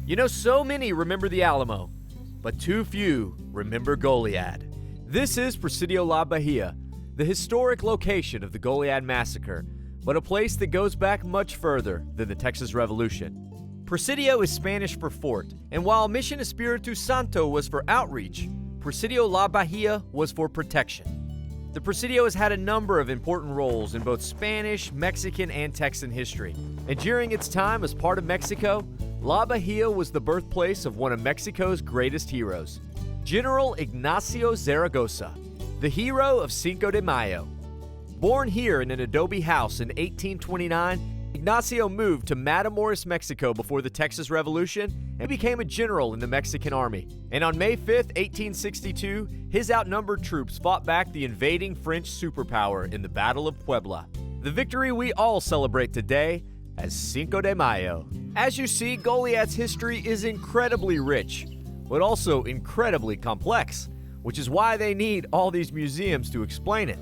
You know, so many remember the Alamo, but too few remember Goliad. This is Presidio la Bahia, the historic location of the Goliad Massacre, but a place that goes back much further than the Texas Revolution. Presidio is Spanish for fort, and while Mission Espiritu Santo was for outreach, Presidio la Bahia was for protection. The Presidio has had a number of important roles in both Spanish, Mexican, and Texan history, and during its time as part of Mexico, La Bahia was the birthplace of one of Mexico's greatest heroes, General Ignacio Zaragoza, the hero of Cinco de Mayo. Born here in an adobe house in 1829, Ignacio moved to Matamoros, Mexico before the Texas Revolution and became a general in the Mexican Army. And on May 5, 1862, his outnumbered troops fought back the invading French superpower in the Battle of Puebla, the victory we all celebrate today as Cinco de Mayo. As you see, Goliad's history is incredibly rich, but also incredibly complex, which is why they need all these museums to explain it.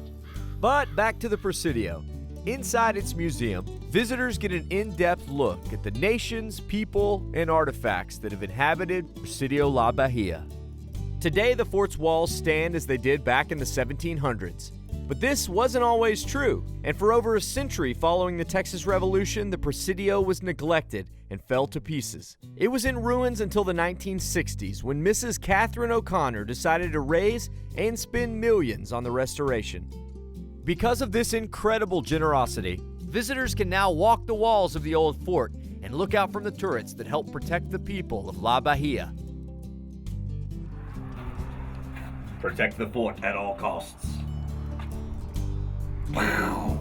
But back to the Presidio. Inside its museum, visitors get an in-depth look at the nations, people, and artifacts that have inhabited Presidio la Bahia. Today, the fort's walls stand as they did back in the 1700s. But this wasn't always true, and for over a century following the Texas Revolution, the Presidio was neglected and fell to pieces. It was in ruins until the 1960s when Mrs. Catherine O'Connor decided to raise and spend millions on the restoration. Because of this incredible generosity, visitors can now walk the walls of the old fort and look out from the turrets that help protect the people of La Bahia. Protect the fort at all costs. Wow.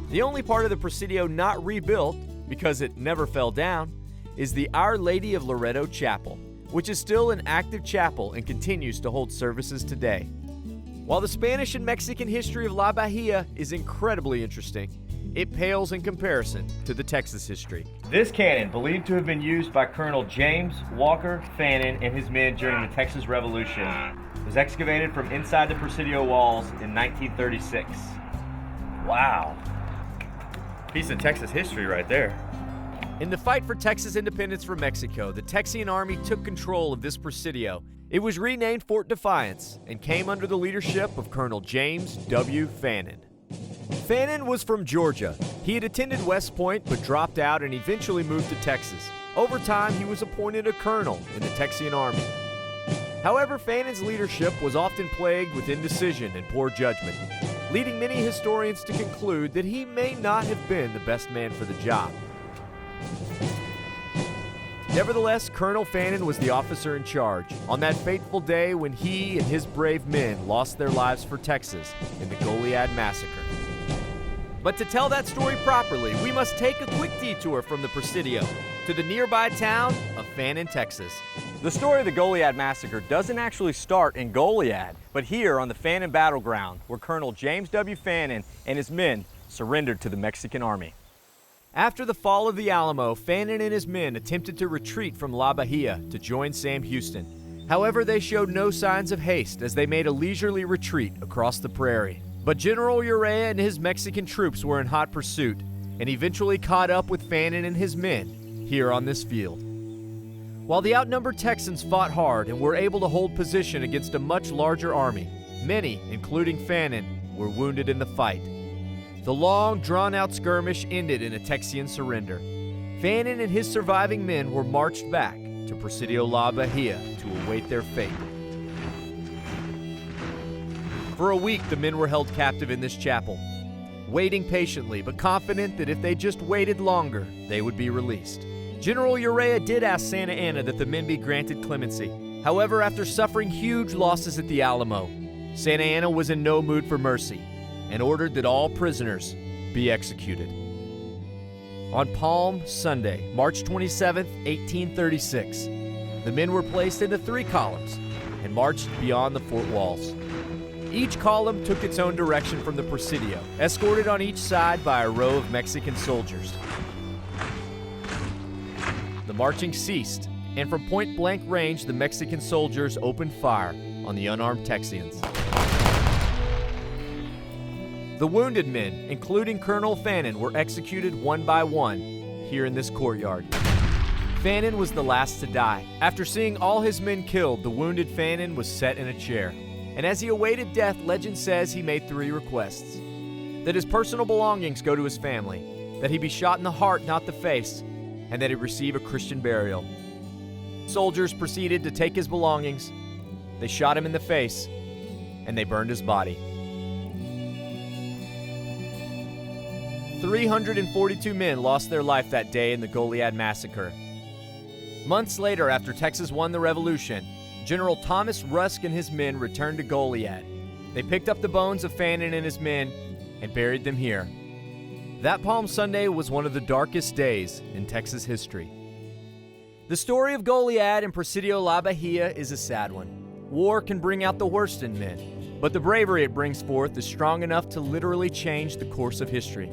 The only part of the Presidio not rebuilt, because it never fell down, is the Our Lady of Loreto Chapel, which is still an active chapel and continues to hold services today. While the Spanish and Mexican history of La Bahia is incredibly interesting, it pales in comparison to the Texas history. This cannon, believed to have been used by Colonel James Walker Fannin and his men during the Texas Revolution, was excavated from inside the Presidio walls in 1936. Wow. Piece of Texas history right there. In the fight for Texas independence from Mexico, the Texian Army took control of this Presidio. It was renamed Fort Defiance and came under the leadership of Colonel James W. Fannin. Fannin was from Georgia. He had attended West Point but dropped out and eventually moved to Texas. Over time, he was appointed a colonel in the Texian Army. However, Fannin's leadership was often plagued with indecision and poor judgment, leading many historians to conclude that he may not have been the best man for the job. Nevertheless, Colonel Fannin was the officer in charge on that fateful day when he and his brave men lost their lives for Texas in the Goliad Massacre. But to tell that story properly, we must take a quick detour from the Presidio to the nearby town of Fannin, Texas. The story of the Goliad Massacre doesn't actually start in Goliad, but here on the Fannin Battleground, where Colonel James W. Fannin and his men surrendered to the Mexican Army. After the fall of the Alamo, Fannin and his men attempted to retreat from La Bahia to join Sam Houston. However, they showed no signs of haste as they made a leisurely retreat across the prairie. But General Urrea and his Mexican troops were in hot pursuit and eventually caught up with Fannin and his men here on this field. While the outnumbered Texans fought hard and were able to hold position against a much larger army, many, including Fannin, were wounded in the fight. The long, drawn-out skirmish ended in a Texian surrender. Fannin and his surviving men were marched back to Presidio la Bahia to await their fate. For a week, the men were held captive in this chapel, waiting patiently but confident that if they just waited longer, they would be released. General Urrea did ask Santa Anna that the men be granted clemency. However, after suffering huge losses at the Alamo, Santa Anna was in no mood for mercy and ordered that all prisoners be executed. On Palm Sunday, March 27, 1836, the men were placed into 3 columns and marched beyond the fort walls. Each column took its own direction from the Presidio, escorted on each side by a row of Mexican soldiers. The marching ceased, and from point-blank range, the Mexican soldiers opened fire on the unarmed Texians. The wounded men, including Colonel Fannin, were executed one by one here in this courtyard. Fannin was the last to die. After seeing all his men killed, the wounded Fannin was set in a chair. And as he awaited death, legend says he made 3 requests. That his personal belongings go to his family, that he be shot in the heart, not the face, and that he receive a Christian burial. Soldiers proceeded to take his belongings, they shot him in the face, and they burned his body. 342 men lost their life that day in the Goliad Massacre. Months later, after Texas won the revolution, General Thomas Rusk and his men returned to Goliad. They picked up the bones of Fannin and his men and buried them here. That Palm Sunday was one of the darkest days in Texas history. The story of Goliad and Presidio la Bahia is a sad one. War can bring out the worst in men, but the bravery it brings forth is strong enough to literally change the course of history.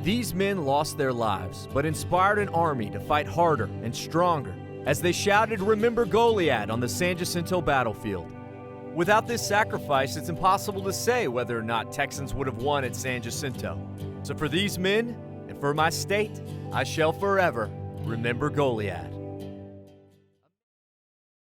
These men lost their lives, but inspired an army to fight harder and stronger as they shouted, "Remember Goliad" on the San Jacinto battlefield. Without this sacrifice, it's impossible to say whether or not Texans would have won at San Jacinto. So for these men, and for my state, I shall forever remember Goliad.